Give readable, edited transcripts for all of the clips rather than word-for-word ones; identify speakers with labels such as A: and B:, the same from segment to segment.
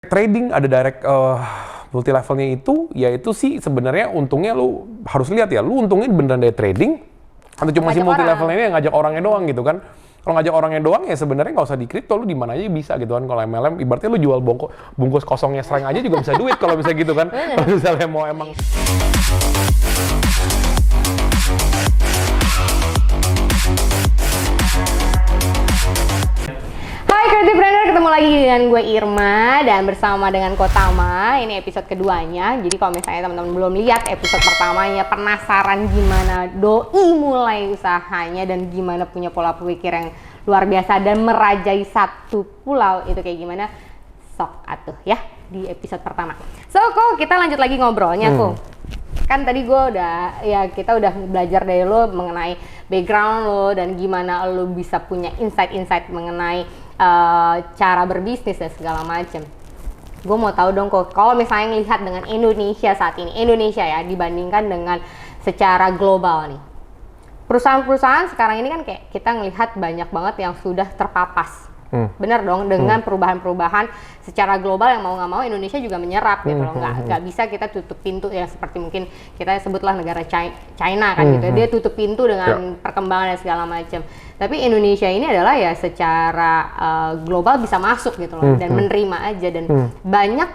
A: Trading ada direct multi levelnya itu, yaitu sih sebenarnya untungnya lu harus lihat ya, lu untungnya beneran dari trading atau cuma si
B: Ngajak
A: multi
B: orang.
A: levelnya ini yang ngajak orangnya doang gitu kan. Kalau ngajak orangnya doang ya sebenarnya nggak usah di kripto, lu di mana aja bisa gitu kan. Kalau MLM ibaratnya lu jual bungkus kosongnya serang aja juga bisa duit kalau bisa gitu kan. Kalau misalnya mau emang
B: Hai Creativepreneur, ketemu lagi dengan gue Irma dan bersama dengan Kotama. Ini episode keduanya. Jadi kalau misalnya teman-teman belum lihat episode pertamanya, penasaran gimana doi mulai usahanya dan gimana punya pola pikir yang luar biasa dan merajai satu pulau itu kayak gimana, sok atuh ya di episode pertama. So kok kita lanjut lagi ngobrolnya kok. Kan tadi kita udah belajar dari lo mengenai background lo dan gimana lo bisa punya insight-insight mengenai cara berbisnis dan segala macem. Gue mau tahu dong kok, kalau misalnya ngelihat dengan Indonesia saat ini, Indonesia ya dibandingkan dengan secara global nih. Perusahaan-perusahaan sekarang ini kan kayak kita ngelihat banyak banget yang sudah terpapas. Bener dong, dengan perubahan-perubahan secara global yang mau nggak mau Indonesia juga menyerap gitu loh. Nggak bisa kita tutup pintu ya, seperti mungkin kita sebutlah negara China kan gitu. Dia tutup pintu dengan perkembangan dan segala macam. Tapi Indonesia ini adalah ya secara global bisa masuk gitu loh dan menerima aja dan banyak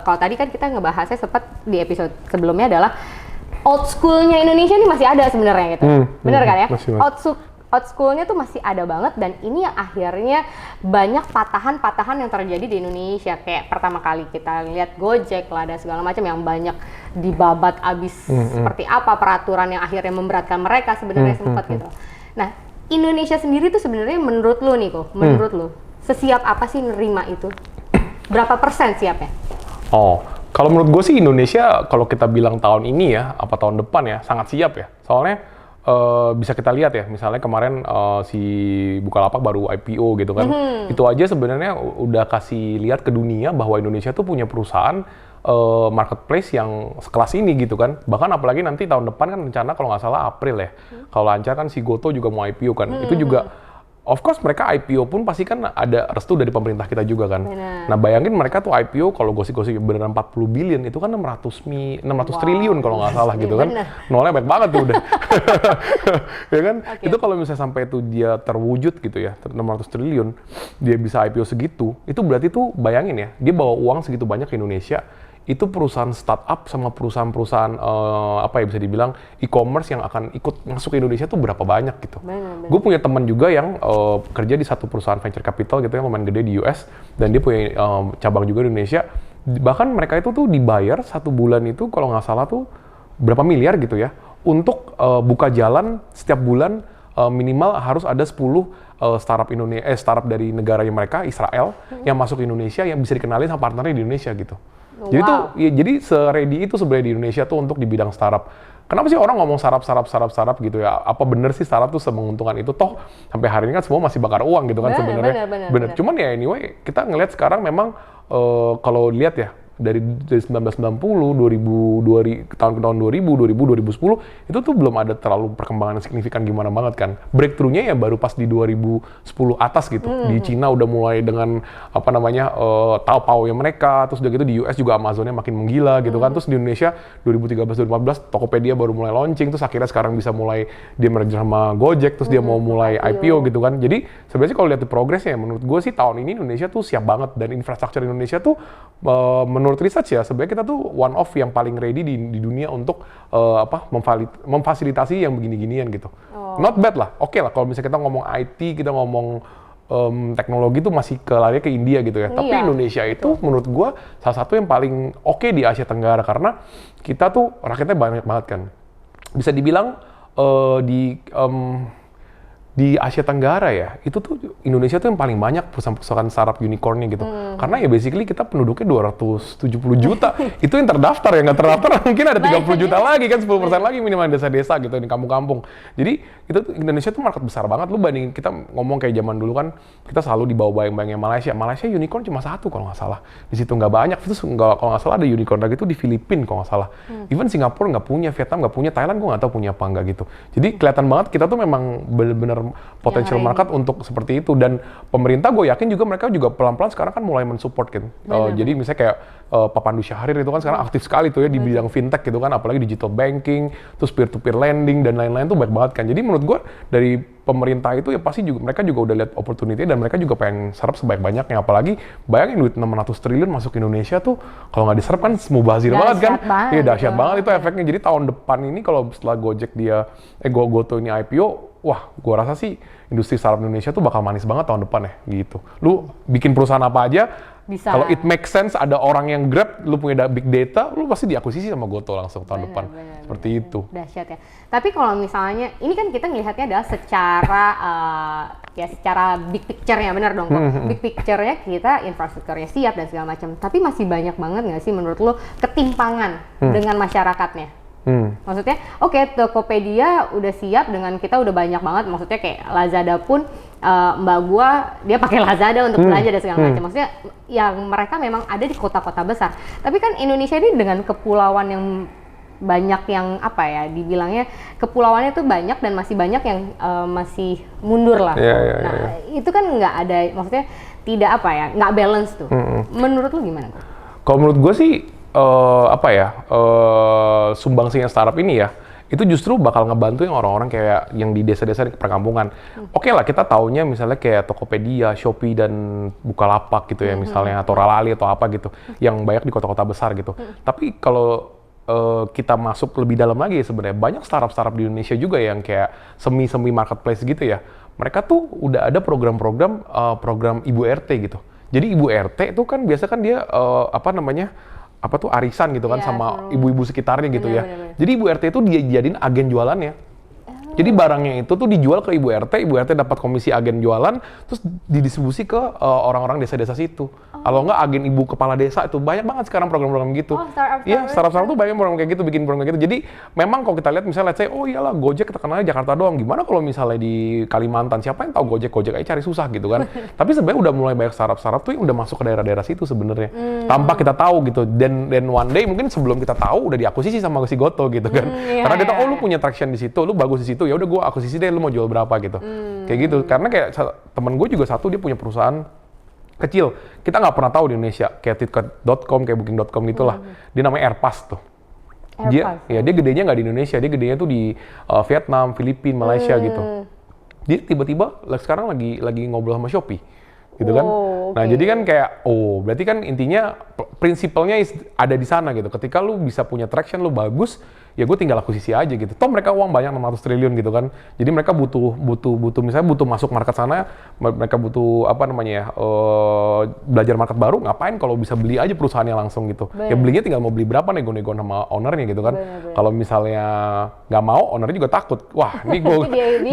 B: kalau tadi kan kita ngebahasnya sempat di episode sebelumnya adalah old school-nya Indonesia ini masih ada sebenarnya gitu. Bener kan ya? Old school-nya tuh masih ada banget dan ini yang akhirnya banyak patahan-patahan yang terjadi di Indonesia. Kayak pertama kali kita lihat Gojek lah dan segala macam yang banyak dibabat abis seperti apa peraturan yang akhirnya memberatkan mereka sebenarnya sempat gitu. Nah, Indonesia sendiri tuh sebenarnya menurut lo nih kok, menurut lo sesiap apa sih nerima itu? Berapa persen siapnya?
A: Oh, kalau menurut gue sih Indonesia kalau kita bilang tahun ini ya, apa tahun depan ya, sangat siap ya. Soalnya bisa kita lihat ya, misalnya kemarin si Bukalapak baru IPO gitu kan. Itu aja sebenarnya udah kasih lihat ke dunia bahwa Indonesia tuh punya perusahaan marketplace yang sekelas ini gitu kan. Bahkan apalagi nanti tahun depan kan rencana kalau nggak salah April ya. Kalau lancar kan si Goto juga mau IPO kan. Itu juga of course mereka IPO pun pasti kan ada restu dari pemerintah kita juga kan.
B: Benar.
A: Nah bayangin mereka tuh IPO kalau gosip-gosip beneran 40 billion itu kan 600 triliun kalau nggak salah gitu kan. Nolnya banyak banget tuh udah. Ya kan? Itu kalau misalnya sampai itu dia terwujud gitu ya, 600 triliun, dia bisa IPO segitu, itu berarti tuh bayangin ya, dia bawa uang segitu banyak ke Indonesia. Itu perusahaan startup sama perusahaan-perusahaan apa ya bisa dibilang e-commerce yang akan ikut masuk ke Indonesia tuh berapa banyak gitu. Gue punya teman juga yang kerja di satu perusahaan venture capital gitu yang lumayan gede di US dan dia punya cabang juga di Indonesia. Bahkan mereka itu tuh dibayar satu bulan itu kalau nggak salah tuh berapa miliar gitu ya untuk buka jalan setiap bulan minimal harus ada 10 startup dari negaranya mereka Israel yang masuk ke Indonesia yang bisa dikenalin sama partnernya di Indonesia gitu. Jadi tuh, ya, jadi se-ready itu sebenarnya di Indonesia tuh untuk di bidang startup. Kenapa sih orang ngomong startup gitu ya? Apa bener sih startup tuh semenguntungkan itu? Toh sampai hari ini kan semua masih bakar uang gitu kan sebenarnya. Bener. Cuman ya anyway, kita ngelihat sekarang memang kalau lihat ya dari 1990, 2000, tahun ke tahun 2000, 2010 itu tuh belum ada terlalu perkembangan yang signifikan gimana banget kan. Breakthrough-nya ya baru pas di 2010 atas gitu. Di Cina udah mulai dengan apa namanya Taobao-nya mereka, terus udah gitu di US juga Amazon-nya makin menggila gitu kan. Terus di Indonesia 2013-2014 Tokopedia baru mulai launching, terus akhirnya sekarang bisa mulai dia merger sama Gojek, terus dia mau mulai IPO gitu kan. Jadi sebenarnya kalau lihat di progresnya menurut gue sih tahun ini Indonesia tuh siap banget dan infrastruktur Indonesia tuh menurut research ya sebenarnya kita tuh one of yang paling ready di dunia untuk memfasilitasi yang begini-ginian gitu. Not bad lah, oke lah kalau misalnya kita ngomong IT, kita ngomong teknologi tuh masih larinya ke India gitu ya. Tapi Indonesia itu menurut gua salah satu yang paling oke di Asia Tenggara karena kita tuh rakyatnya banyak banget kan. Bisa dibilang di Asia Tenggara ya, itu tuh Indonesia tuh yang paling banyak perusahaan-perusahaan startup unicorn-nya gitu. Karena ya basically kita penduduknya 270 juta. Itu yang terdaftar, yang nggak terdaftar mungkin ada 30 juta lagi kan, 10% lagi minimal desa-desa gitu di kampung-kampung. Jadi itu Indonesia tuh market besar banget. Lu bandingin kita ngomong kayak zaman dulu kan, kita selalu dibawa bayang-bayangnya Malaysia. Malaysia unicorn cuma satu kalau nggak salah. Di situ nggak banyak. Terus kalau nggak salah ada unicorn lagi itu di Filipina kalau nggak salah. Even Singapura nggak punya, Vietnam nggak punya, Thailand gue nggak tahu punya apa nggak gitu. Jadi kelihatan banget kita tuh memang bener-bener potential market untuk seperti itu. Dan pemerintah gue yakin juga mereka juga pelan-pelan sekarang kan mulai mensupport gitu. Jadi misalnya kayak Pak Pandu Syahrir itu kan sekarang aktif sekali tuh ya di bidang fintech gitu kan, apalagi digital banking, terus peer-to-peer lending dan lain-lain tuh baik banget kan. Jadi menurut gue dari pemerintah itu ya pasti juga mereka juga udah lihat opportunity dan mereka juga pengen serap sebaik-banyaknya. Apalagi bayangin duit 600 triliun masuk Indonesia tuh kalau nggak diserap kan mubazir banget kan. Iya dahsyat banget itu efeknya. Jadi tahun depan ini kalau setelah Gojek dia Goto ini IPO, wah gua rasa sih industri startup Indonesia tuh bakal manis banget tahun depan ya gitu. Lu bikin perusahaan apa aja bisa. Kalau it makes sense ada orang yang grab, lu punya big data, lu pasti diakuisisi sama Goto langsung tahun depan. Seperti itu.
B: Dahsyat ya. Tapi kalau misalnya, ini kan kita ngelihatnya adalah secara ya secara big picture-nya, benar dong kok. Big picture-nya kita infrastrukturnya siap dan segala macam. Tapi masih banyak banget nggak sih menurut lu ketimpangan dengan masyarakatnya? Maksudnya, oke, Tokopedia udah siap dengan kita udah banyak banget. Maksudnya kayak Lazada pun mbak gua dia pakai Lazada untuk belanja dan segala macam. Maksudnya yang mereka memang ada di kota-kota besar. Tapi kan Indonesia ini dengan kepulauan yang banyak yang apa ya dibilangnya kepulauannya tuh banyak dan masih banyak yang masih mundur lah. Itu kan nggak ada, maksudnya tidak apa ya, nggak balance tuh. Menurut lu gimana?
A: Kalau menurut gue sih sumbangsinya startup ini ya itu justru bakal ngebantu yang orang-orang kayak yang di desa-desa di perkampungan. Oke lah, kita taunya misalnya kayak Tokopedia, Shopee dan Bukalapak gitu ya misalnya, atau Ralali atau apa gitu, yang banyak di kota-kota besar gitu. Tapi kalau kita masuk lebih dalam lagi sebenarnya banyak startup di Indonesia juga yang kayak semi marketplace gitu ya. Mereka tuh udah ada program-program program Ibu RT gitu. Jadi Ibu RT itu kan biasa kan dia arisan gitu kan sama ibu-ibu sekitarnya gitu ya. Jadi Ibu RT itu dia jadiin agen jualannya. Jadi barangnya itu tuh dijual ke Ibu RT dapat komisi agen jualan, terus didistribusi ke orang-orang desa-desa situ. Kalau nggak agen ibu kepala desa itu banyak banget sekarang program-program gitu. Iya, startup tuh banyak program kayak gitu, bikin program kayak gitu. Jadi memang kalau kita lihat misalnya let's say, oh iyalah Gojek terkenalnya Jakarta doang. Gimana kalau misalnya di Kalimantan, siapa yang tahu Gojek aja cari susah gitu kan. Tapi sebenarnya udah mulai banyak startup tuh yang udah masuk ke daerah-daerah situ sebenarnya. Tanpa kita tahu gitu. Dan one day mungkin sebelum kita tahu udah diakuisisi sama si Goto gitu kan. Karena dia tahu, oh lu punya traction di situ, lu bagus di situ, ya udah gue akuisisi deh, lu mau jual berapa gitu. Kayak gitu. Karena kayak temen gue juga satu, dia punya perusahaan kecil, kita nggak pernah tahu di Indonesia, kayak tiket.com, kayak booking.com gitulah. Dia namanya Airpass tuh. Dia gedenya nggak di Indonesia, dia gedenya tuh di Vietnam, Filipina, Malaysia gitu. Dia tiba-tiba sekarang lagi ngobrol sama Shopee, gitu kan. Nah jadi kan kayak, berarti kan intinya prinsipalnya ada di sana gitu. Ketika lu bisa punya traction, lu bagus, ya gue tinggal akuisisi aja gitu. Toh mereka uang banyak 600 triliun gitu kan. Jadi mereka butuh misalnya butuh masuk market sana, mereka butuh belajar market baru, ngapain kalau bisa beli aja perusahaannya langsung gitu. Ya belinya tinggal mau beli berapa, nego-nego sama ownernya gitu kan. Kalau misalnya nggak mau, ownernya juga takut. Wah, ini gue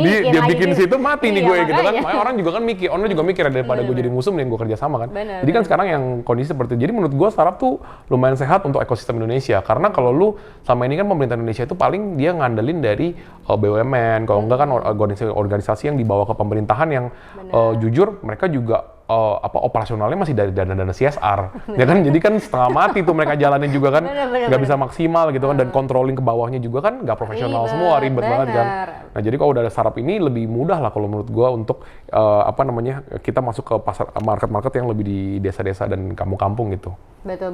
A: dia bikin situ mati nih gue gitu kan. Makanya orang juga kan mikir, owner juga mikir daripada gue jadi musuh mending gue kerja sama kan. Jadi kan sekarang yang kondisi seperti itu. Jadi menurut gue startup tuh lumayan sehat untuk ekosistem Indonesia. Karena kalau lu sama ini kan pemerintah Indonesia itu paling dia ngandelin dari BUMN, kalau enggak kan organisasi yang dibawa ke pemerintahan yang jujur mereka juga operasionalnya masih dari dana-dana CSR, ya kan? Jadi kan setengah mati tuh mereka jalannya juga kan, nggak bisa maksimal gitu kan, dan controlling ke bawahnya juga kan nggak profesional semua, ribet banget kan. Nah jadi kalau udah ada startup ini lebih mudah lah kalau menurut gua untuk kita masuk ke pasar market yang lebih di desa-desa dan kampung-kampung gitu. Betul.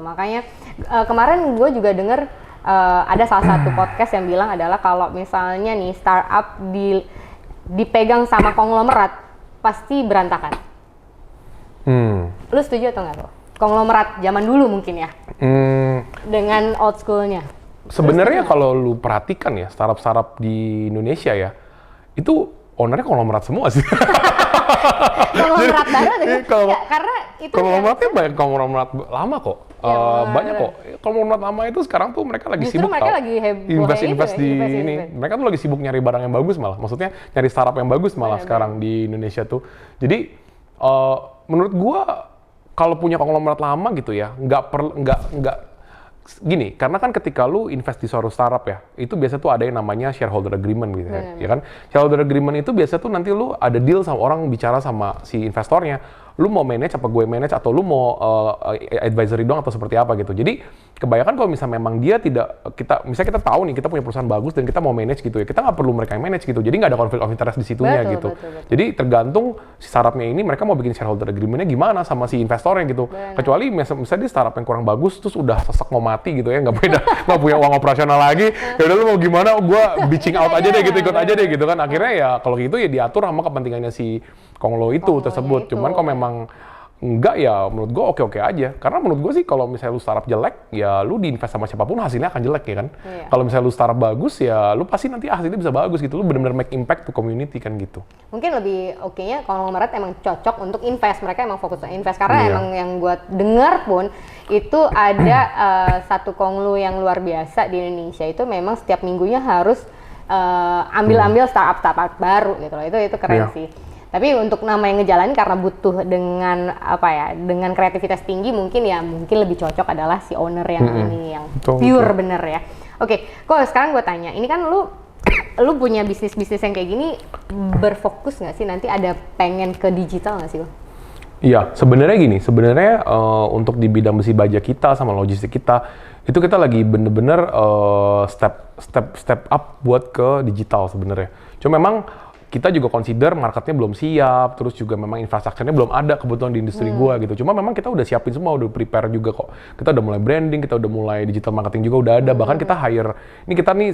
B: Makanya kemarin gue juga denger ada salah satu podcast yang bilang adalah kalau misalnya nih startup dipegang sama konglomerat pasti berantakan. Lu setuju atau nggak tuh? Konglomerat zaman dulu mungkin ya, dengan old school-nya.
A: Sebenarnya kalau lu perhatikan ya, startup di Indonesia ya, itu ownernya konglomerat semua sih.
B: Konglomerat baru ya, karena itu
A: konglomeratnya banyak konglomerat lama kok. Banyak kok. Konglomerat lama itu sekarang tuh mereka lagi sibuk invest di ini. Mereka tuh lagi sibuk nyari barang yang bagus malah. Maksudnya nyari startup yang bagus malah sekarang di Indonesia tuh. Jadi menurut gua kalau punya konglomerat lama gitu ya, nggak gini, karena kan ketika lu invest di suatu startup ya, itu biasa tuh ada yang namanya shareholder agreement gitu ya kan. Shareholder agreement itu biasa tuh nanti lu ada deal sama orang bicara sama si investornya, lu mau manage apa gue manage atau lu mau advisory doang atau seperti apa gitu. Jadi kebanyakan kalau misalnya memang dia misalnya kita tahu nih kita punya perusahaan bagus dan kita mau manage gitu ya, kita nggak perlu mereka yang manage gitu. Jadi nggak ada konflik of interest di situnya gitu.
B: Betul.
A: Jadi tergantung si startupnya ini mereka mau bikin shareholder agreement-nya gimana sama si investornya gitu.
B: Benar.
A: Kecuali misalnya di startup yang kurang bagus terus udah sesek mau mati gitu ya, nggak punya uang operasional lagi. Ya udah lu mau gimana? Gue bitching out aja deh gitu, ikut aja deh gitu kan. Akhirnya ya kalau gitu ya diatur sama kepentingannya si Konglo itu tersebut. Cuman kalau memang enggak ya menurut gue oke-oke aja. Karena menurut gue sih kalau misalnya lu startup jelek, ya lu diinvest sama siapapun hasilnya akan jelek ya kan.
B: Iya.
A: Kalau misalnya lu startup bagus ya lu pasti nanti hasilnya bisa bagus gitu. Lu benar-benar make impact to community kan gitu.
B: Mungkin lebih oke-nya konglomerat emang cocok untuk invest. Mereka emang fokus invest. Karena
A: Iya.
B: emang yang gue dengar pun itu ada satu konglo yang luar biasa di Indonesia itu memang setiap minggunya harus ambil startup baru gitu loh. Itu keren
A: Iya.
B: sih. Tapi untuk nama yang ngejalanin karena butuh dengan dengan kreativitas tinggi mungkin lebih cocok adalah si owner yang ini yang
A: Betul,
B: pure
A: betul.
B: bener ya. Oke, kok sekarang gue tanya, ini kan lu punya bisnis yang kayak gini berfokus nggak sih nanti ada pengen ke digital nggak sih lo?
A: Iya, sebenarnya gini, untuk di bidang besi baja kita sama logistik kita, itu kita lagi bener-bener step up buat ke digital sebenarnya. Cuma memang kita juga consider marketnya belum siap, terus juga memang infrastrukturnya belum ada kebetulan di industri gua gitu. Cuma memang kita udah siapin semua, udah prepare juga kok. Kita udah mulai branding, kita udah mulai digital marketing juga udah ada. Bahkan kita hire,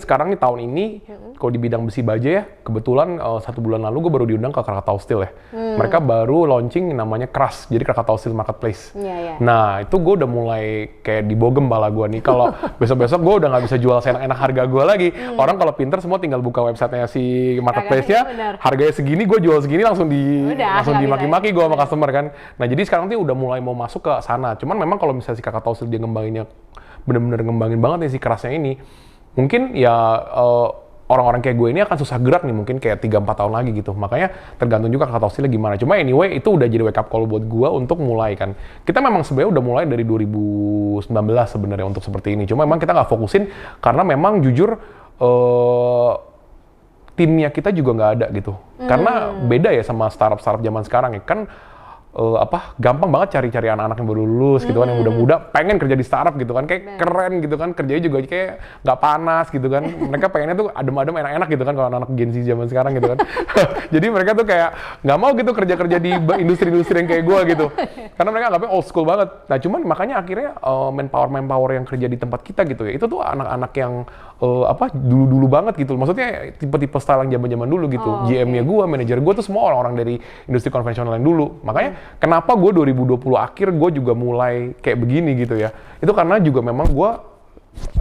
A: sekarang tahun ini, kalau di bidang besi baja ya, kebetulan 1 bulan lalu gue baru diundang ke Krakatau Steel ya. Mereka baru launching namanya Crush, jadi Krakatau Steel Marketplace.
B: Iya.
A: Nah, itu gue udah mulai kayak dibogem bala gue nih. Kalau besok-besok gue udah nggak bisa jual seenak-enak harga gue lagi. Orang kalau pinter semua tinggal buka websitenya si marketplace-nya, harganya segini, gue jual segini langsung dimaki-maki gue sama customer kan. Nah, jadi sekarang tuh udah mulai mau masuk ke sana. Cuman memang kalau misalnya si Krakatau Steel dia ngembanginnya bener-bener ngembangin banget nih si kerasnya ini, mungkin ya orang-orang kayak gue ini akan susah gerak nih mungkin kayak 3-4 tahun lagi gitu. Makanya tergantung juga Krakatau Steel gimana. Cuma anyway itu udah jadi wake up call buat gue untuk mulai kan. Kita memang sebenarnya udah mulai dari 2019 sebenarnya untuk seperti ini. Cuma memang kita nggak fokusin karena memang jujur timnya kita juga nggak ada gitu. Karena beda ya sama startup zaman sekarang ya. Kan gampang banget cari-cari anak-anak yang baru lulus gitu kan, yang muda-muda pengen kerja di startup gitu kan, kayak keren gitu kan, kerjanya juga kayak nggak panas gitu kan. Mereka pengennya tuh adem-adem enak-enak gitu kan kalau anak-anak Gen Z zaman sekarang gitu kan. Jadi mereka tuh kayak nggak mau gitu kerja-kerja di industri-industri yang kayak gue gitu. Karena mereka anggapnya old school banget. Nah cuman makanya akhirnya manpower yang kerja di tempat kita gitu ya, itu tuh anak-anak yang dulu-dulu banget gitu. Maksudnya tipe-tipe style yang zaman-zaman dulu gitu. GM-nya gue, manajer gue tuh semua orang-orang dari industri konvensional yang dulu. Makanya kenapa gue 2020 akhir gue juga mulai kayak begini gitu ya. Itu karena juga memang gue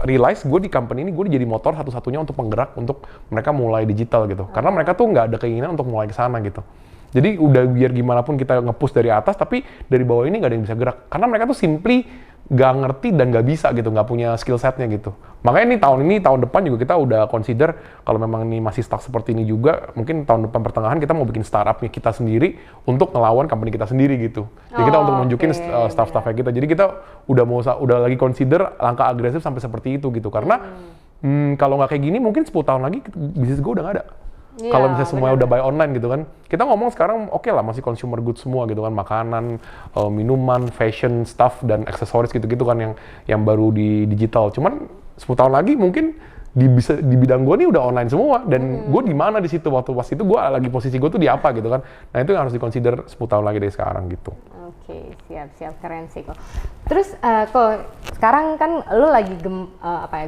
A: realize gue di company ini gue jadi motor satu-satunya untuk penggerak untuk mereka mulai digital gitu. Karena mereka tuh nggak ada keinginan untuk mulai ke sana gitu. Jadi udah biar gimana pun kita nge-push dari atas, tapi dari bawah ini nggak ada yang bisa gerak. Karena mereka tuh simply nggak ngerti dan nggak bisa gitu, nggak punya skill setnya gitu. Makanya tahun depan juga kita udah consider kalau memang ini masih stuck seperti ini juga, mungkin tahun depan pertengahan kita mau bikin startupnya kita sendiri untuk ngelawan company kita sendiri gitu. Jadi kita untuk nunjukin staff-staffnya kita. Jadi kita udah lagi consider langkah agresif sampai seperti itu gitu. Karena kalau nggak kayak gini mungkin 10 tahun lagi bisnis gue udah nggak ada.
B: Ya,
A: kalau misalnya semuanya udah buy online gitu kan, kita ngomong sekarang oke lah masih consumer goods semua gitu kan, makanan, minuman, fashion, stuff dan aksesoris gitu-gitu kan yang baru di digital. Cuman 10 tahun lagi mungkin di bidang gue nih udah online semua dan gue di mana di situ waktu pas itu gue lagi posisi gue tuh di apa gitu kan. Nah itu yang harus dikonsider 10 tahun lagi dari sekarang gitu.
B: Oke, siap keren sih kok. Terus kok sekarang kan lu lagi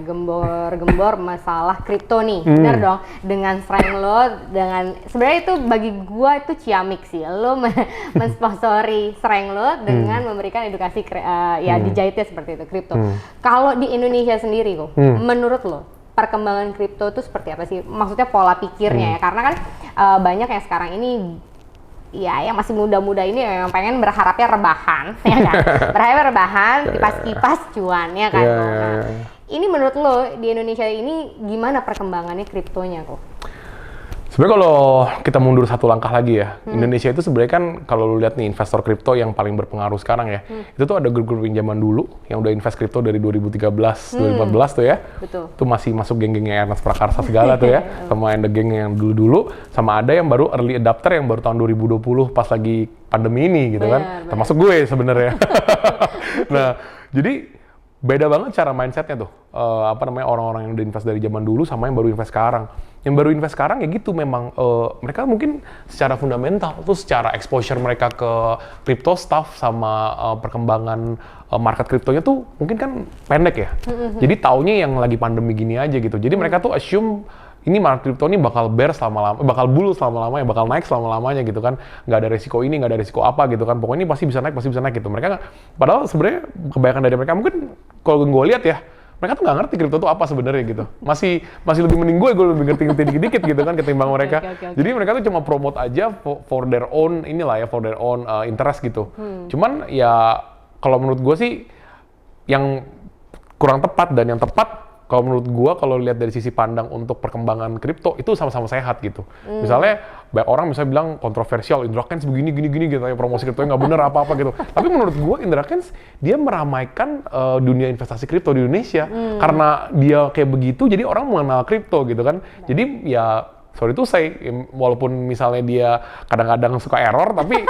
B: gembor masalah kripto nih, bener dong? Dengan strength lo, dengan sebenarnya itu bagi gua itu ciamik sih. Lo mensponsori strength lo dengan memberikan edukasi dijahitnya seperti itu kripto. Kalau di Indonesia sendiri kok, menurut lo perkembangan kripto itu seperti apa sih? Maksudnya pola pikirnya ya, karena kan banyak yang sekarang ini ya yang masih muda-muda ini yang pengen berharapnya rebahan, ya kan? Berharapnya rebahan, kipas-kipas cuannya kan. Ini menurut lo di Indonesia ini gimana perkembangannya kriptonya kok?
A: Sebenarnya kalau kita mundur satu langkah lagi ya, Indonesia itu sebenarnya kan kalau lu lihat nih investor kripto yang paling berpengaruh sekarang ya, itu tuh ada grup-grup yang zaman dulu yang udah invest kripto dari 2013, 2014 tuh ya.
B: Betul.
A: Itu masih masuk geng-gengnya Ernest Prakarsa segala tuh ya, sama yang the geng yang dulu-dulu, sama ada yang baru early adapter yang baru tahun 2020 pas lagi pandemi ini gitu kan. Termasuk gue sebenarnya. Nah, jadi beda banget cara mindsetnya tuh, orang-orang yang udah invest dari zaman dulu sama yang baru invest sekarang. Yang baru invest sekarang ya gitu memang mereka mungkin secara fundamental tuh secara exposure mereka ke crypto stuff sama perkembangan market kriptonya tuh mungkin kan pendek ya. Jadi taunya yang lagi pandemi gini aja gitu. Jadi mereka tuh assume ini market kripto ini bakal bear selama-lama, bakal bull selama-lamanya, bakal naik selama-lamanya gitu kan. Nggak ada resiko ini, nggak ada resiko apa gitu kan. Pokoknya ini pasti bisa naik gitu. Mereka padahal sebenarnya kebanyakan dari mereka mungkin kalau gue lihat ya, mereka tuh nggak ngerti kripto itu apa sebenarnya gitu. Masih lebih mending gue lebih ngerti dikit-dikit gitu kan ketimbang mereka.
B: Okay.
A: Jadi mereka tuh cuma promote aja for their own for their own interest gitu. Cuman ya kalau menurut gue sih yang kurang tepat dan yang tepat kalau menurut gua, kalau lihat dari sisi pandang untuk perkembangan kripto, itu sama-sama sehat gitu. Misalnya, banyak orang misalnya bilang kontroversial, Indra Kents begini, gitu, ya, promosi kriptonya nggak bener apa-apa gitu. Tapi menurut gua, Indra Kents, dia meramaikan dunia investasi kripto di Indonesia. Karena dia kayak begitu, jadi orang mengenal kripto gitu kan. Jadi ya, sorry to say, walaupun misalnya dia kadang-kadang suka error, tapi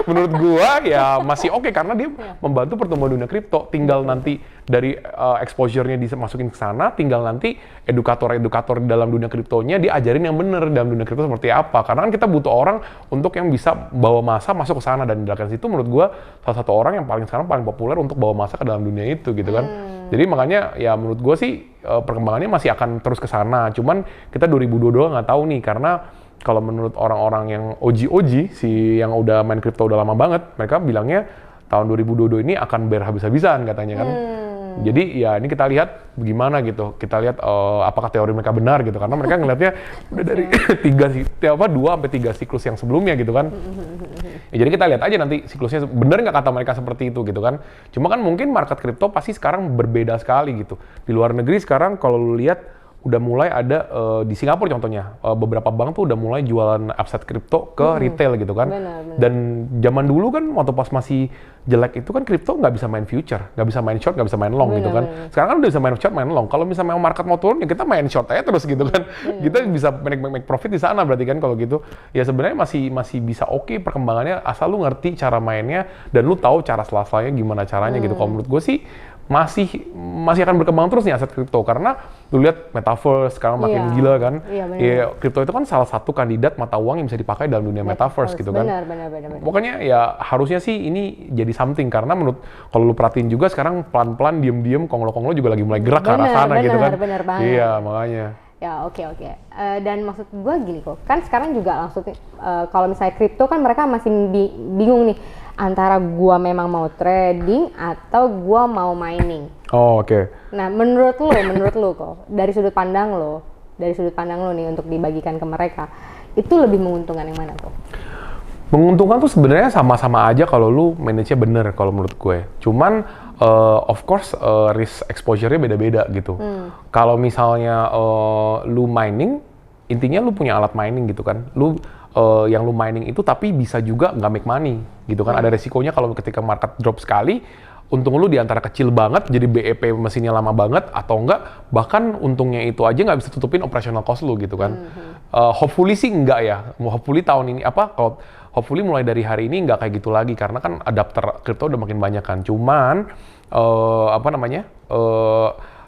A: menurut gua ya masih oke karena dia membantu pertumbuhan dunia kripto. Tinggal nanti dari exposure-nya dimasukin ke sana, tinggal nanti edukator-edukator di dalam dunia kriptonya diajarin yang bener dalam dunia kripto seperti apa. Karena kan kita butuh orang untuk yang bisa bawa masa masuk ke sana, dan dari situ menurut gua salah satu orang yang sekarang paling populer untuk bawa masa ke dalam dunia itu gitu kan. Jadi makanya ya menurut gua sih perkembangannya masih akan terus ke sana. Cuman kita 2022 nggak tahu nih, karena kalau menurut orang-orang yang OG si yang udah main kripto udah lama banget, mereka bilangnya tahun 2022 ini akan bear habis-habisan katanya kan. Jadi ya ini kita lihat bagaimana gitu. Kita lihat apakah teori mereka benar gitu, karena mereka ngelihatnya udah dari 2 sampai 3 siklus yang sebelumnya gitu kan. Ya, jadi kita lihat aja nanti siklusnya benar nggak kata mereka seperti itu gitu kan. Cuma kan mungkin market kripto pasti sekarang berbeda sekali gitu. Di luar negeri sekarang kalau lu lihat udah mulai ada di Singapura contohnya, beberapa bank tuh udah mulai jualan aset kripto ke retail gitu kan.
B: Benar.
A: Dan zaman dulu kan waktu pas masih jelek itu kan kripto nggak bisa main future, nggak bisa main short, nggak bisa main long gitu kan. Sekarang kan udah bisa main short, main long. Kalau misalnya market mau turun ya kita main short aja terus gitu kan. Kita bisa make profit di sana berarti kan kalau gitu. Ya sebenarnya masih bisa oke perkembangannya asal lu ngerti cara mainnya dan lu tahu cara sela-selanya gimana caranya gitu. Kalau menurut gue sih masih akan berkembang terus nih aset kripto, karena lu lihat metaverse sekarang makin gila kan. Iya, kripto itu kan salah satu kandidat mata uang yang bisa dipakai dalam dunia metaverse gitu kan.
B: Benar.
A: Pokoknya ya harusnya sih ini jadi something, karena menurut kalau lu perhatiin juga sekarang pelan-pelan diem-diem konglo-konglo juga lagi mulai gerak ke arah sana gitu kan.
B: Benar banget.
A: Iya, makanya.
B: Ya oke. Dan maksud gue gini kok, kan sekarang juga langsung kalau misalnya kripto kan mereka masih bingung nih antara gua memang mau trading atau gua mau mining.
A: Oh, oke.
B: Nah, menurut lu kok dari sudut pandang lo nih untuk dibagikan ke mereka, itu lebih menguntungkan yang mana kok?
A: Menguntungkan tuh sebenarnya sama-sama aja kalau lu manage-nya bener kalau menurut gue. Cuman of course risk exposure-nya beda-beda gitu. Kalau misalnya lu mining, intinya lu punya alat mining gitu kan. Yang lu mining itu tapi bisa juga nggak make money gitu kan. Ada resikonya kalau ketika market drop sekali, untung lu di antara kecil banget, jadi BEP mesinnya lama banget, atau enggak bahkan untungnya itu aja nggak bisa tutupin operational cost lu gitu kan. Hopefully sih enggak ya. Hopefully tahun ini hopefully mulai dari hari ini nggak kayak gitu lagi, karena kan adapter kripto udah makin banyak kan. Cuman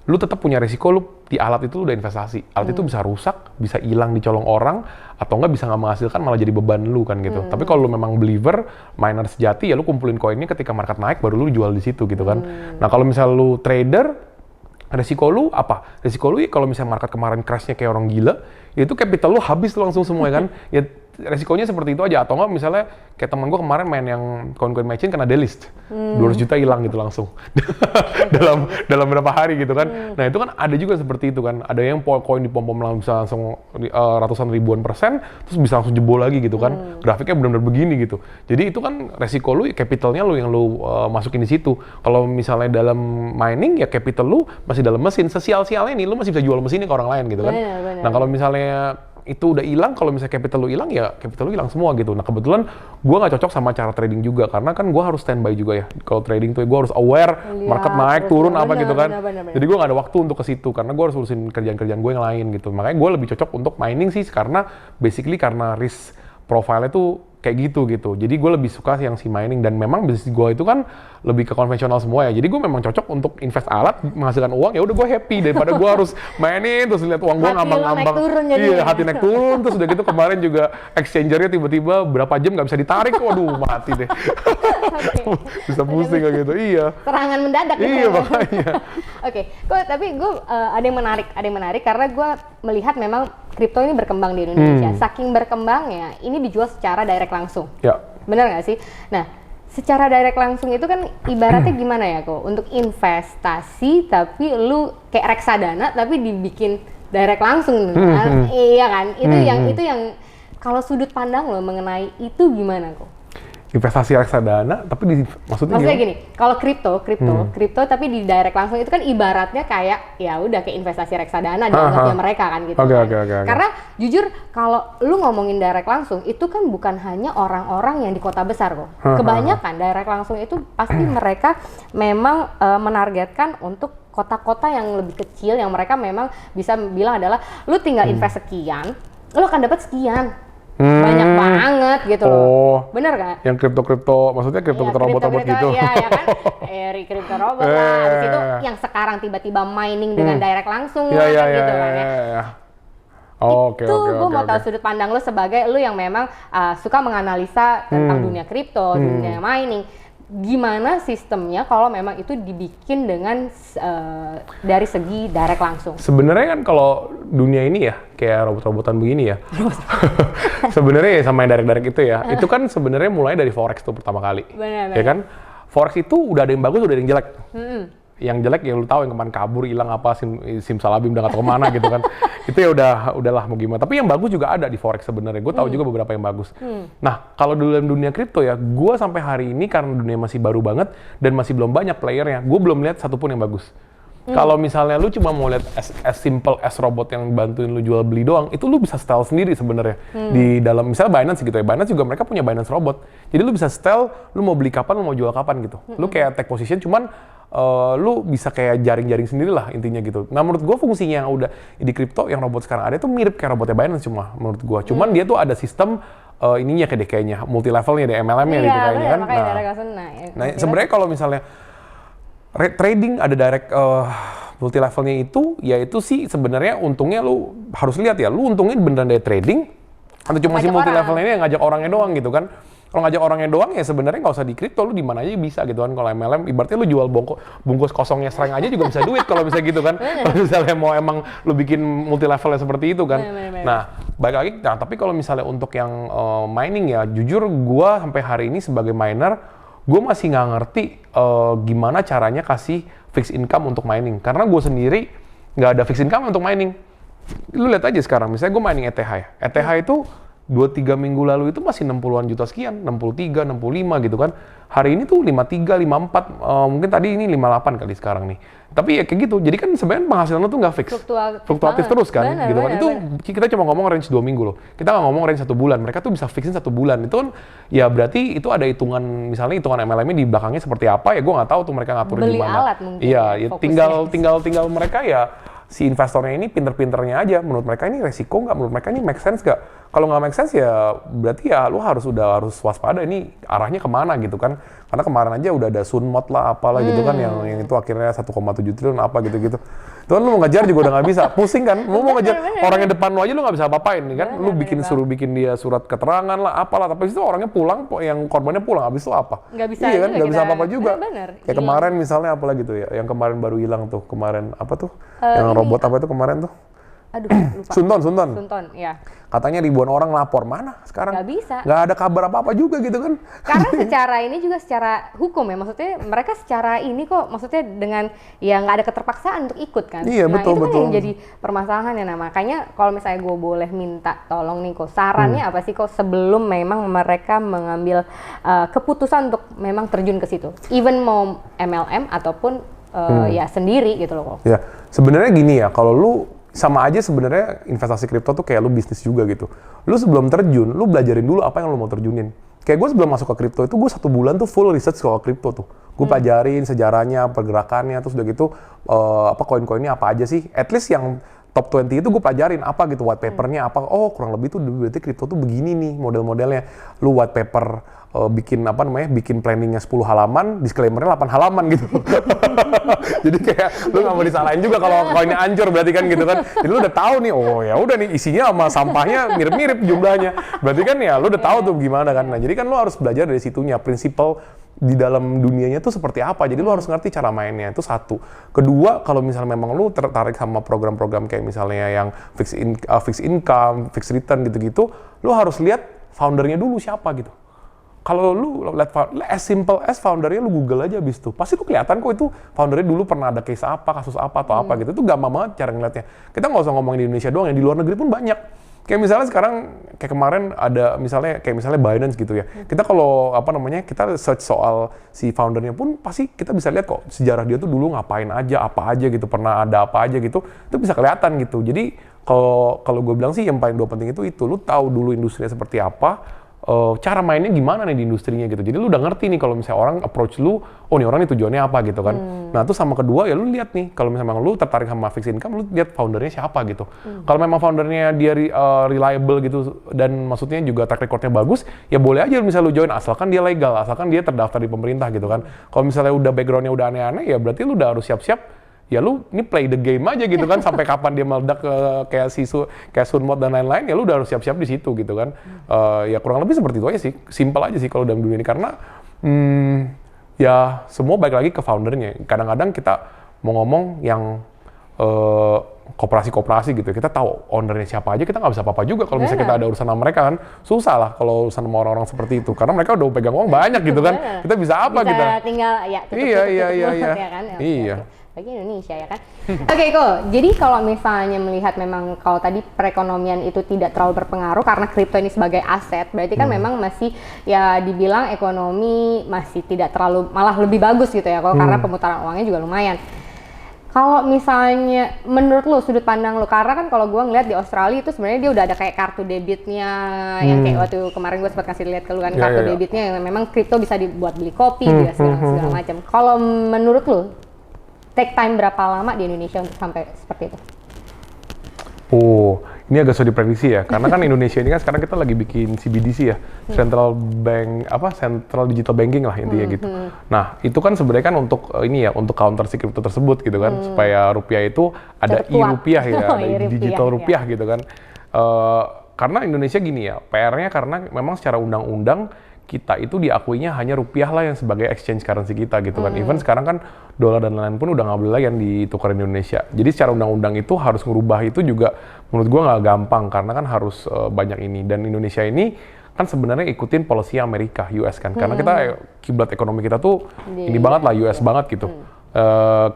A: lu tetap punya resiko, lu di alat itu lu udah investasi. Alat itu bisa rusak, bisa hilang dicolong orang, atau enggak bisa nggak menghasilkan malah jadi beban lu kan gitu. Tapi kalau lu memang believer, miner sejati, ya lu kumpulin koinnya ketika market naik baru lu jual di situ gitu kan. Nah kalau misalnya lu trader, resiko lu apa? Resiko lu ya kalau misalnya market kemarin crashnya kayak orang gila, ya itu capital lu habis tuh langsung semua kan. Ya resikonya seperti itu aja. Atau enggak misalnya kayak teman gue kemarin main yang coin matching kena delist, 200 juta hilang gitu langsung dalam berapa hari gitu kan. Nah itu kan ada juga seperti itu kan. Ada yang koin dipom-pom bisa langsung ratusan ribuan persen, terus bisa langsung jebol lagi gitu kan. Grafiknya benar-benar begini gitu. Jadi itu kan resiko lu, capitalnya lu yang lu masukin di situ. Kalau misalnya dalam mining ya capital lu masih dalam mesin. Sesial-sialnya nih lu masih bisa jual mesinnya ke orang lain gitu kan.
B: Benar.
A: Nah kalau misalnya itu udah hilang, kalau misalnya capital lu hilang ya capital lu hilang semua gitu. Nah kebetulan gue nggak cocok sama cara trading juga karena kan gue harus standby juga ya. Kalau trading tuh gue harus aware market naik turun apa gitu kan. Jadi gue nggak ada waktu untuk ke situ karena gue harus urusin kerjaan-kerjaan gue yang lain gitu. Makanya gue lebih cocok untuk mining sih karena basically karena risk profile-nya tuh kayak gitu. Jadi gue lebih suka yang si mining dan memang bisnis gue itu kan lebih ke konvensional semua ya. Jadi gue memang cocok untuk invest alat menghasilkan uang, ya udah gue happy daripada gue harus mainin terus lihat uang gue ngambang-ngambang. Iya, hati naik turun terus udah gitu kemarin juga exchangernya tiba-tiba berapa jam nggak bisa ditarik, waduh mati deh. Bisa pusing kayak gitu. Iya.
B: Serangan mendadak gitu.
A: Iya makanya.
B: Oke, tapi gue ada yang menarik karena gue melihat memang kripto ini berkembang di Indonesia. Saking berkembangnya, ini dijual secara direct langsung.
A: Ya.
B: Benar nggak sih? Nah, secara direct langsung itu kan ibaratnya gimana ya kok? Untuk investasi tapi lu kayak reksadana tapi dibikin direct langsung. Iya kan? Itu yang kalau sudut pandang lo mengenai itu gimana kok?
A: Investasi reksadana tapi maksudnya
B: gini, kalau kripto tapi di direct langsung itu kan ibaratnya kayak ya udah kayak investasi reksadana dianggapnya mereka kan gitu.
A: Okay.
B: Karena jujur kalau lu ngomongin direct langsung itu kan bukan hanya orang-orang yang di kota besar kok. Kebanyakan direct langsung itu pasti mereka memang menargetkan untuk kota-kota yang lebih kecil yang mereka memang bisa bilang adalah lu tinggal invest sekian, lu akan dapat sekian. Banyak banget gitu loh. Bener kan?
A: Yang kripto, maksudnya kripto robot-robot gitu.
B: Iya, ya kan? Kripto robot lah. Habis itu yang sekarang tiba-tiba mining dengan direct langsung lah kan gitu kan ya.
A: Oke.
B: Gue mau tahu sudut pandang lo sebagai lo yang memang suka menganalisa tentang dunia kripto, dunia mining. Gimana sistemnya kalau memang itu dibikin dengan dari segi direct langsung? Sebenarnya
A: kan kalau dunia ini ya kayak robot-robotan begini ya. Sebenarnya ya sama yang direct itu ya. Itu kan sebenarnya mulai dari forex tuh pertama kali.
B: Benar.
A: Ya kan? Forex itu udah ada yang bagus, udah ada yang jelek. Yang jelek ya lu tahu yang kemarin kabur hilang apa simsalabim udah nggak tahu kemana gitu kan. Itu ya udahlah mau gimana. Tapi yang bagus juga ada di forex sebenarnya. Gue tahu juga beberapa yang bagus. Nah kalau dalam dunia kripto ya, gue sampai hari ini karena dunia masih baru banget dan masih belum banyak playernya, gue belum lihat satupun yang bagus. Kalau misalnya lu cuma mau lihat as simple as robot yang bantuin lu jual beli doang, itu lu bisa style sendiri sebenarnya. Di dalam misalnya Binance gitu ya, Binance juga mereka punya Binance robot. Jadi lu bisa style, lu mau beli kapan, lu mau jual kapan gitu. Lu kayak take position, cuman lu bisa kayak jaring-jaring sendiri lah intinya gitu. Nah menurut gue fungsinya yang udah di kripto yang robot sekarang ada itu mirip kayak robotnya Binance cuma menurut gue. Cuman dia tuh ada sistem ininya kayaknya multi levelnya deh, MLM-nya gitu kayaknya kan. Nah sebenarnya kalau misalnya trading ada direct multi levelnya itu, ya itu sih sebenarnya untungnya lu harus lihat ya, lu untungnya beneran dari trading atau cuma si multi levelnya ini yang ngajak orangnya doang gitu kan. Kalau ngajak orangnya doang ya sebenarnya nggak usah di kripto, lu di mana aja bisa gitu kan. Kalau MLM ibaratnya lu jual bungkus kosongnya serang aja juga bisa duit kalau bisa gitu kan. Kalau misalnya mau emang lu bikin multi levelnya seperti itu kan. Nah, balik lagi, nah tapi kalau misalnya untuk yang mining ya, jujur gua sampai hari ini sebagai miner, gue masih nggak ngerti gimana caranya kasih fixed income untuk mining. Karena gue sendiri nggak ada fixed income untuk mining. Lu lihat aja sekarang, misalnya gue mining ETH ya. ETH itu 2-3 minggu lalu itu masih 60-an juta sekian, 63, 65 gitu kan. Hari ini tuh 53, 54, mungkin tadi ini 58 kali sekarang nih. Tapi ya kayak gitu, jadi kan sebenarnya penghasilan lu tuh nggak fix. Fluktuatif terus kan, gitu kan. Itu kita cuma ngomong range 2 minggu loh. Kita nggak ngomong range 1 bulan, mereka tuh bisa fixin 1 bulan. Itu kan, ya berarti itu ada hitungan, misalnya hitungan MLM-nya di belakangnya seperti apa, ya gue nggak tahu tuh mereka ngatur
B: beli
A: gimana.
B: Alat mungkin.
A: Iya, ya tinggal mereka ya, si investornya ini pinter-pinternya aja. Menurut mereka ini resiko nggak? Menurut mereka ini make sense nggak? Kalau nggak make sense ya berarti ya lu harus waspada ini arahnya kemana gitu kan. Karena kemarin aja udah ada Sunmod lah apalah gitu kan yang itu akhirnya 1,7 triliun apa gitu-gitu. Itu kan lu mau ngejar juga udah nggak bisa. Pusing kan? Lu mau ngejar orang yang depan lu aja lu nggak bisa apa-apain nih kan. Lu suruh bikin dia surat keterangan lah apalah. Tapi itu orangnya pulang, yang korbannya pulang. Habis itu apa?
B: Nggak bisa.
A: Iya kan? Nggak bisa apa-apa juga. Kayak
B: iya.
A: Kemarin misalnya apa lagi tuh ya. Yang kemarin baru hilang tuh. Kemarin apa tuh? Yang robot apa itu kemarin tuh?
B: Aduh, lupa. Sunton, ya.
A: Katanya ribuan orang lapor, mana sekarang?
B: Nggak bisa.
A: Nggak ada kabar apa-apa juga gitu kan.
B: Karena secara hukum ya, maksudnya mereka secara ini kok, maksudnya dengan ya nggak ada keterpaksaan untuk ikut kan.
A: Iya,
B: nah
A: betul.
B: Itu kan yang jadi permasalahan ya. Nah makanya kalau misalnya gue boleh minta tolong nih kok, sarannya apa sih kok sebelum memang mereka mengambil keputusan untuk memang terjun ke situ. Even mau MLM ataupun ya sendiri gitu loh kok.
A: Ya, sebenarnya gini ya, kalau lu sama aja sebenarnya investasi kripto tuh kayak lu bisnis juga gitu. Lu sebelum terjun, lu belajarin dulu apa yang lu mau terjunin. Kayak gue sebelum masuk ke kripto itu gue 1 bulan tuh full research soal kripto tuh. Gue pelajarin sejarahnya, pergerakannya, terus udah gitu apa koin-koinnya apa aja sih. At least yang top 20 itu gue pelajarin apa gitu, white papernya apa. Oh kurang lebih tuh berarti kripto tuh begini nih model-modelnya. Lu white paper bikin bikin planningnya 10 halaman, disclaimernya 8 halaman gitu. Jadi kayak lu nggak mau disalahin juga kalau koinnya hancur berarti kan gitu kan. Jadi lu udah tahu nih, oh ya udah nih isinya sama sampahnya mirip-mirip jumlahnya. Berarti kan ya lu udah tahu tuh gimana kan. Nah jadi kan lu harus belajar dari situnya, prinsipal di dalam dunianya tuh seperti apa. Jadi lu harus ngerti cara mainnya, itu satu. Kedua, kalau misalnya memang lu tertarik sama program-program kayak misalnya yang fixed income, fixed return gitu-gitu, lu harus lihat foundernya dulu siapa gitu. Kalau lu lihat as simple as foundernya, lu Google aja abis itu. Pasti lu kelihatan kok itu foundernya dulu pernah ada case apa, kasus apa atau apa gitu. Itu gampang banget cara ngeliatnya. Kita nggak usah ngomongin di Indonesia doang, yang di luar negeri pun banyak. Kayak misalnya sekarang, kayak kemarin ada misalnya Binance gitu ya. Kita kalau kita search soal si foundernya pun pasti kita bisa lihat kok sejarah dia tuh dulu ngapain aja, apa aja gitu, pernah ada apa aja gitu. Itu bisa kelihatan gitu. Jadi kalau gue bilang sih yang paling penting itu lu tahu dulu industrinya seperti apa, cara mainnya gimana nih di industrinya gitu. Jadi lu udah ngerti nih kalau misalnya orang approach lu, oh nih orang ini tujuannya apa gitu kan. Nah itu sama kedua ya lu lihat nih, kalau misalnya lu tertarik sama fixed income, lu lihat foundernya siapa gitu. Kalau memang foundernya dia reliable gitu dan maksudnya juga track recordnya bagus, ya boleh aja misalnya lu join asalkan dia legal, asalkan dia terdaftar di pemerintah gitu kan. Kalau misalnya udah backgroundnya udah aneh-aneh, ya berarti lu udah harus siap-siap. Ya lu ini play the game aja gitu kan sampai kapan dia meledak kayak Sunmod dan lain-lain, ya lu udah harus siap-siap di situ gitu kan. Ya kurang lebih seperti itu aja sih, simple aja sih kalau dalam dunia ini karena ya semua balik lagi ke foundernya. Kadang-kadang kita mau ngomong yang koperasi-koperasi gitu, kita tahu ownernya siapa aja, kita nggak bisa apa-apa juga kalau misalnya kita ada urusan sama mereka kan. Susah lah kalau urusan sama orang-orang seperti itu, karena mereka udah pegang uang banyak gitu kan. Kita bisa apa kita?
B: Tinggal ya tutup ya kan.
A: Iya.
B: Bagi Indonesia ya kan. Oke, cool. Jadi kalau misalnya melihat memang kalau tadi perekonomian itu tidak terlalu berpengaruh karena kripto ini sebagai aset, berarti kan memang masih ya dibilang ekonomi masih tidak terlalu, malah lebih bagus gitu ya kalau karena pemutaran uangnya juga lumayan. Kalau misalnya menurut lu, sudut pandang lu, karena kan kalau gue ngeliat di Australia itu sebenarnya dia udah ada kayak kartu debitnya yang kayak waktu kemarin gue sempat kasih lihat ke lu kan, kartu debitnya yang memang kripto bisa dibuat beli kopi, segala macam. Kalau menurut lu take time berapa lama di Indonesia untuk sampai seperti itu?
A: Oh, ini agak sulit diprediksi ya, karena kan Indonesia ini kan sekarang kita lagi bikin CBDC ya, Central Digital Banking lah intinya gitu. Nah, itu kan sebenarnya kan untuk untuk counter si kripto tersebut gitu kan, supaya rupiah itu ada e-rupiah ya, ada digital rupiah gitu kan. Karena Indonesia gini ya, PR-nya karena memang secara undang-undang kita itu diakuinya hanya rupiah lah yang sebagai exchange currency kita gitu kan. Even sekarang kan dolar dan lain-lain pun udah nggak boleh lagi yang ditukar di Indonesia. Jadi secara undang-undang itu harus ngerubah itu juga menurut gua nggak gampang karena kan harus banyak ini. Dan Indonesia ini kan sebenarnya ikutin policy Amerika, US kan. Karena kita kiblat ekonomi kita tuh ini banget lah, US banget gitu.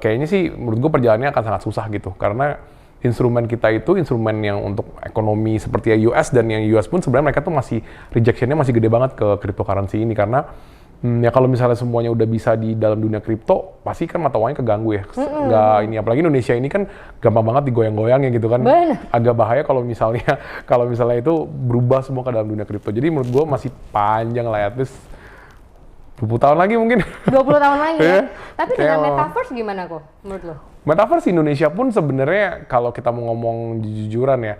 A: Kayaknya sih menurut gua perjalanannya akan sangat susah gitu. Karena instrumen kita itu instrumen yang untuk ekonomi seperti US, dan yang US pun sebenarnya mereka tuh masih rejectionnya masih gede banget ke cryptocurrency ini karena ya kalau misalnya semuanya udah bisa di dalam dunia kripto pasti kan mata uangnya keganggu ya. Nggak ini, apalagi Indonesia ini kan gampang banget digoyang-goyangnya gitu kan. Agak bahaya kalau misalnya itu berubah semua ke dalam dunia kripto. Jadi menurut gue masih panjang lah, at least 20 tahun lagi mungkin. 20
B: tahun lagi ya. Tapi dengan metaverse gimana kok menurut lo?
A: Metaverse Indonesia pun sebenarnya kalau kita mau ngomong jujuran ya,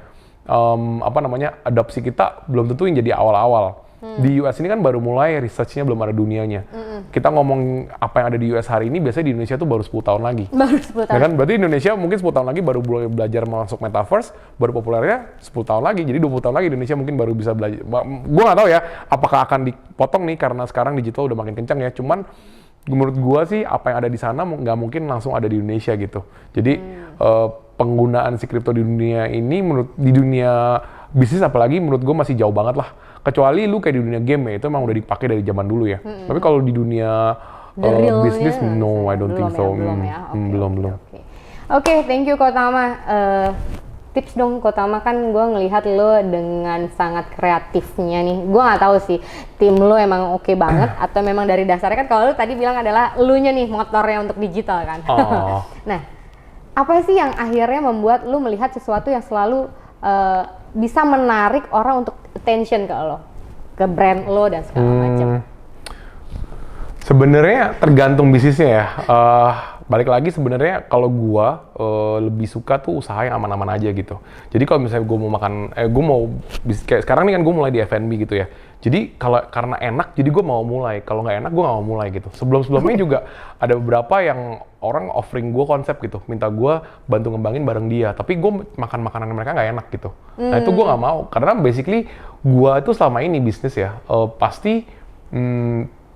A: adopsi kita belum tentu yang jadi awal-awal. Di US ini kan baru mulai, research-nya belum ada dunianya. Kita ngomong apa yang ada di US hari ini, biasanya di Indonesia tuh baru 10 tahun lagi.
B: Baru 10 tahun.
A: Ya kan? Berarti Indonesia mungkin 10 tahun lagi baru mulai belajar masuk metaverse, baru populernya 10 tahun lagi. Jadi 20 tahun lagi Indonesia mungkin baru bisa belajar. Gue nggak tahu ya, apakah akan dipotong nih karena sekarang digital udah makin kencang ya. Cuman menurut gue sih apa yang ada di sana nggak mungkin langsung ada di Indonesia gitu. Jadi penggunaan si kripto di dunia ini, di dunia bisnis apalagi menurut gue masih jauh banget lah. Kecuali lu kayak di dunia game ya, itu emang udah dipakai dari zaman dulu ya. Tapi kalau di dunia bisnis, no, I don't think so. Belum.
B: Oke, thank you Kotama. Tips dong Kotama, kan gue ngelihat lo dengan sangat kreatifnya nih. Gue nggak tahu sih tim lo emang oke banget atau memang dari dasarnya kan kalau lo tadi bilang adalah elunya nih motornya untuk digital kan. Nah, apa sih yang akhirnya membuat lu melihat sesuatu yang selalu bisa menarik orang untuk attention ke lo, ke brand lo dan segala macam?
A: Sebenarnya tergantung bisnisnya ya. Balik lagi sebenarnya kalau gua lebih suka tuh usaha yang aman-aman aja gitu. Jadi kalau misalnya gua mau makan, kayak sekarang nih kan gua mulai di F&B gitu ya. Jadi karena enak, jadi gua mau mulai. Kalau nggak enak, gua nggak mau mulai gitu. Sebelumnya juga ada beberapa yang orang offering gua konsep gitu, minta gua bantu ngembangin bareng dia. Tapi gua makan makanan mereka nggak enak gitu. Nah itu gua nggak mau, karena basically gua itu selama ini bisnis ya, pasti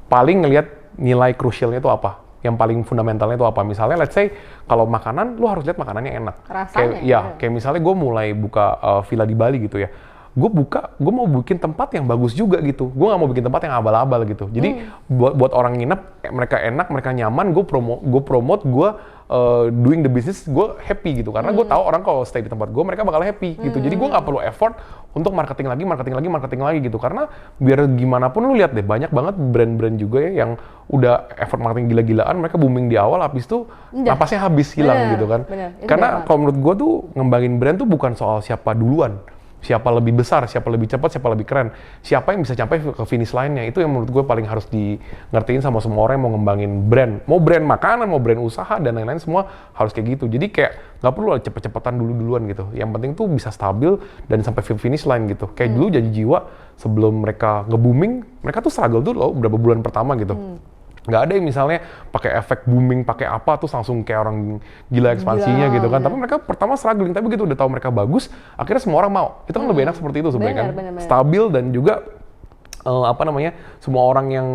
A: paling ngelihat nilai krusialnya itu apa. Yang paling fundamentalnya itu apa? Misalnya, let's say, kalau makanan, lu harus lihat makanannya enak.
B: Rasanya.
A: Kayak misalnya gue mulai buka villa di Bali gitu ya. Gue mau bikin tempat yang bagus juga gitu. Gue nggak mau bikin tempat yang abal-abal gitu. Jadi buat orang nginep, mereka enak, mereka nyaman. Gue promote, gue doing the business, gue happy gitu. Karena gue tahu orang kalau stay di tempat gue, mereka bakal happy gitu. Jadi gue nggak perlu effort untuk marketing lagi gitu. Karena biar gimana pun lu lihat deh, banyak banget brand-brand juga ya yang udah effort marketing gila-gilaan, mereka booming di awal, habis itu napasnya habis hilang gitu kan. Karena kalau menurut gue tuh ngembangin brand tuh bukan soal siapa duluan, siapa lebih besar, siapa lebih cepat, siapa lebih keren, siapa yang bisa sampai ke finish line-nya. Itu yang menurut gue paling harus di ngertiin sama semua orang yang mau ngembangin brand. Mau brand makanan, mau brand usaha, dan lain-lain semua harus kayak gitu. Jadi kayak nggak perlu cepet-cepetan duluan gitu. Yang penting tuh bisa stabil dan sampai finish line gitu. Kayak dulu Janji Jiwa, sebelum mereka nge-booming, mereka tuh struggle dulu loh beberapa bulan pertama gitu. Nggak ada yang misalnya pakai efek booming, pakai apa terus langsung kayak orang gila ekspansinya gitu kan. Tapi mereka pertama struggling, tapi begitu udah tahu mereka bagus, akhirnya semua orang mau. Itu kan lebih enak seperti itu sebenarnya kan. Stabil dan juga semua orang yang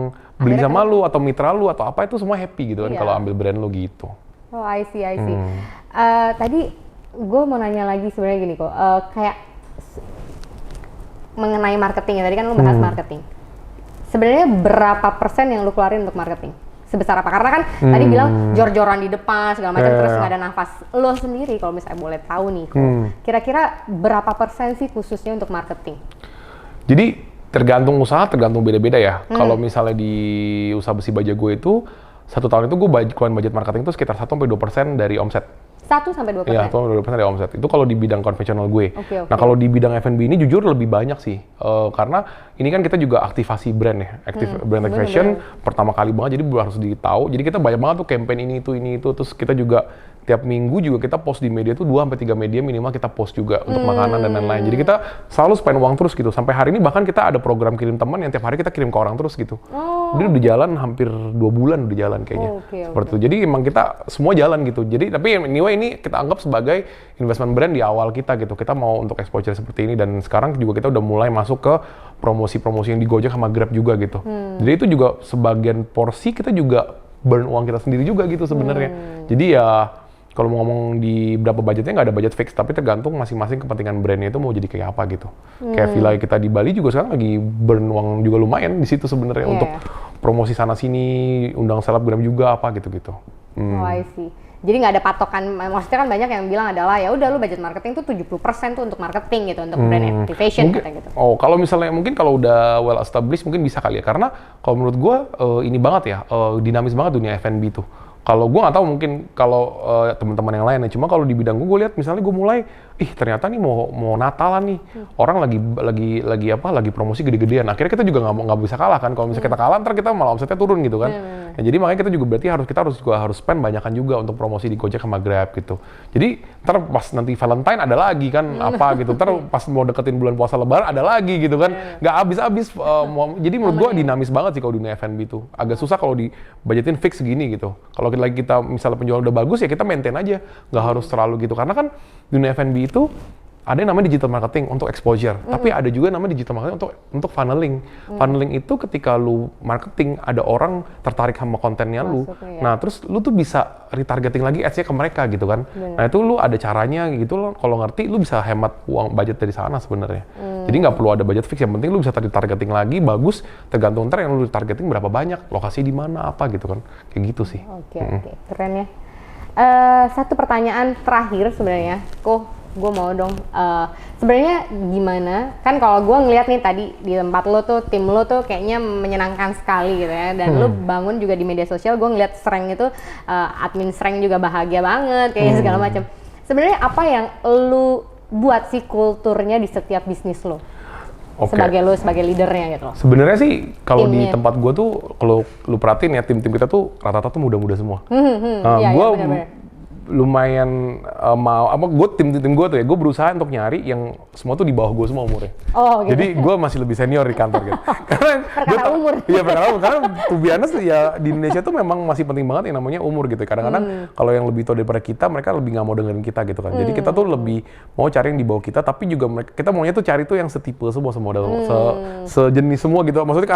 A: beli sama lu atau mitra lu atau apa itu semua happy gitu kan kalau ambil brand lu gitu.
B: Oh, I see. Tadi gue mau nanya lagi sebenarnya gini kok, kayak mengenai marketing ya. Tadi kan lu bahas marketing. Sebenarnya berapa persen yang lu keluarin untuk marketing? Sebesar apa? Karena kan tadi bilang jor-joran di depan segala macam, terus nggak ada nafas. Lo sendiri kalau misalnya boleh tahu nih, kira-kira berapa persen sih khususnya untuk marketing?
A: Jadi tergantung usaha, tergantung beda-beda ya. Kalau misalnya di usaha besi baja gue itu, 1 tahun itu gue keluarin budget marketing itu sekitar 1-2% dari omset.
B: 1-2%?
A: Iya, 1-2% dari omset. Itu kalau di bidang konvensional gue.
B: Okay.
A: Nah, kalau di bidang F&B ini jujur lebih banyak sih. Karena ini kan kita juga aktivasi brand ya. Brand activation pertama kali banget, jadi harus ditahu. Jadi kita banyak banget tuh campaign ini itu. Terus kita juga tiap minggu juga kita post di media tuh 2-3 media minimal kita post juga untuk makanan dan lain-lain. Jadi kita selalu spend uang terus gitu. Sampai hari ini bahkan kita ada program kirim teman yang tiap hari kita kirim ke orang terus gitu. Jadi udah jalan hampir 2 bulan udah jalan kayaknya. Seperti itu. Jadi emang kita semua jalan gitu. Jadi tapi anyway ini kita anggap sebagai investment brand di awal kita gitu. Kita mau untuk exposure seperti ini dan sekarang juga kita udah mulai masuk ke promosi-promosi yang di Gojek sama Grab juga gitu. Jadi itu juga sebagian porsi kita juga burn uang kita sendiri juga gitu sebenarnya. Jadi ya kalau mau ngomong di berapa budgetnya nggak ada budget fix, tapi tergantung masing-masing kepentingan brandnya itu mau jadi kayak apa gitu. Kayak villa kita di Bali juga sekarang lagi burn uang juga lumayan di situ sebenarnya untuk promosi sana sini, undang selebgram juga apa gitu-gitu.
B: Oh, I see. Jadi nggak ada patokan, maksudnya kan banyak yang bilang adalah ya udah lu budget marketing tuh 70% tuh untuk marketing gitu, untuk brand activation katanya gitu.
A: Oh, kalau misalnya mungkin kalau udah well established mungkin bisa kali ya, karena kalau menurut gua ini banget ya, dinamis banget dunia F&B tuh. Kalau gue nggak tahu mungkin kalau teman-teman yang lain ya, cuma kalau di bidang gue lihat misalnya gue mulai, ternyata nih mau Natalan nih, orang lagi promosi gede-gedean, akhirnya kita juga nggak bisa kalah kan. Kalau misalnya kita kalah, ntar kita malah omsetnya turun gitu kan. Ya, jadi makanya kita juga berarti harus spend banyakan juga untuk promosi di Gojek sama Grab gitu. Jadi ntar pas nanti Valentine ada lagi kan apa gitu, ntar pas mau deketin bulan puasa Lebaran ada lagi gitu kan, nggak habis-habis. Jadi menurut gue dinamis banget sih kalau dunia F&B tuh, agak susah kalau dibajetin fix segini gitu. Kalau kita misalnya penjualan udah bagus ya kita maintain aja, nggak harus terlalu gitu, karena kan dunia F&B itu ada yang namanya digital marketing untuk exposure, tapi ada juga namanya digital marketing untuk funneling. Funneling itu ketika lu marketing ada orang tertarik sama kontennya lu, nah terus lu tuh bisa retargeting lagi ads-nya ke mereka gitu kan. Nah itu lu ada caranya gitu loh, kalau ngerti lu bisa hemat uang budget dari sana sebenarnya. Jadi nggak perlu ada budget fix, yang penting lu bisa retargeting lagi bagus, tergantung ntar yang lu targeting berapa banyak, lokasi di mana apa gitu kan, kayak gitu sih.
B: Oke, keren ya. Satu pertanyaan terakhir sebenarnya, gue mau dong. Sebenarnya gimana? Kan kalau gue ngeliat nih tadi di tempat lo tuh, tim lo tuh kayaknya menyenangkan sekali gitu ya. Dan lo bangun juga di media sosial, gue ngeliat Sreng itu, admin Sreng juga bahagia banget, kayak segala macam. Sebenarnya apa yang lo buat sih kulturnya di setiap bisnis lo? Sebagai lo, sebagai leadernya gitu loh.
A: Sebenarnya sih kalau di tempat gue tuh, kalau lu perhatiin ya, tim-tim kita tuh rata-rata tuh muda-muda semua. Gue lumayan tim gue tuh ya, gue berusaha untuk nyari yang semua tuh di bawah gue semua umurnya.
B: Gitu.
A: Jadi gue masih lebih senior di kantor gitu. Karena
B: perkara umur.
A: Iya, perkara umur. Karena to be honest ya, di Indonesia tuh memang masih penting banget yang namanya umur gitu. Kadang-kadang kalau yang lebih tua daripada kita, mereka lebih nggak mau dengerin kita gitu kan. Jadi kita tuh lebih mau cari yang di bawah kita, tapi juga kita maunya tuh cari tuh yang setipe semua sejenis semua gitu. Maksudnya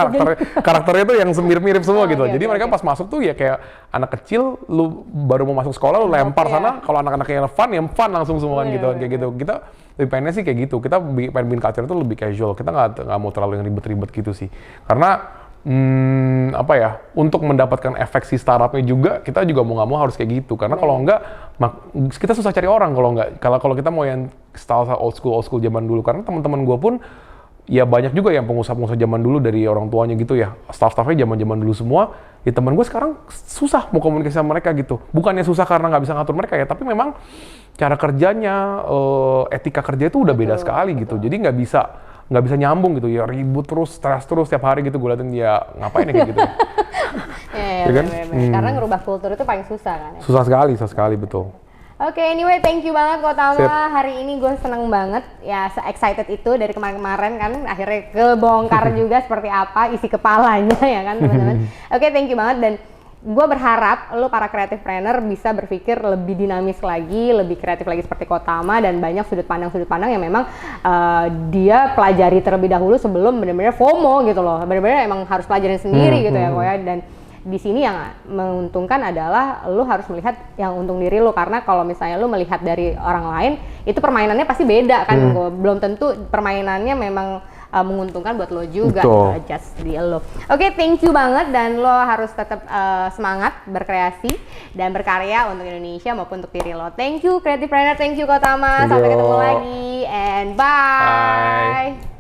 A: karakternya tuh yang mirip-mirip semua gitu. Jadi mereka pas masuk tuh ya kayak anak kecil, lu baru mau masuk sekolah, lu lempar sana, kalau anak-anak yang fun langsung semua kan gitu. Kayak gitu. Kita lebih pengennya sih kayak gitu. Kita pengen bikin culture itu lebih casual. Kita nggak mau terlalu yang ribet-ribet gitu sih. Karena untuk mendapatkan efek si startupnya juga, kita juga mau nggak mau harus kayak gitu. Karena kalau nggak, kita susah cari orang kalau nggak. Kalau kita mau yang style old school zaman dulu. Karena teman-teman gue pun ya banyak juga yang pengusaha-pengusaha zaman dulu dari orang tuanya gitu ya. Staff-staffnya zaman dulu semua. Ya teman gue sekarang susah mau komunikasi sama mereka gitu. Bukannya susah karena nggak bisa ngatur mereka ya, tapi memang cara kerjanya, etika kerja itu udah beda sekali gitu. Jadi nggak bisa nyambung gitu ya, ribut terus, stres terus tiap hari gitu. Gue liatin ya ngapain ya kayak gitu.
B: Ya kan? Karena ngerubah kultur itu paling susah kan ya?
A: Susah sekali betul.
B: Oke, anyway, thank you banget Kotama. Hari ini gue seneng banget, ya se-excited itu dari kemarin-kemarin kan, akhirnya kebongkar juga seperti apa isi kepalanya ya kan teman-teman. Oke, thank you banget, dan gue berharap lo para creative planner bisa berpikir lebih dinamis lagi, lebih kreatif lagi seperti Kotama, dan banyak sudut pandang yang memang dia pelajari terlebih dahulu sebelum benar-benar FOMO gitu loh. Benar-benar emang harus pelajarin sendiri gitu ya kok ya. Dan di sini yang menguntungkan adalah lo harus melihat yang untung diri lo, karena kalau misalnya lo melihat dari orang lain itu permainannya pasti beda kan. Belum tentu permainannya memang menguntungkan buat lo juga. Just di lo. Oke, thank you banget, dan lo harus tetap semangat berkreasi dan berkarya untuk Indonesia maupun untuk diri lo. Thank you Creative Planner, thank you Kotama. Sampai ketemu lagi and bye.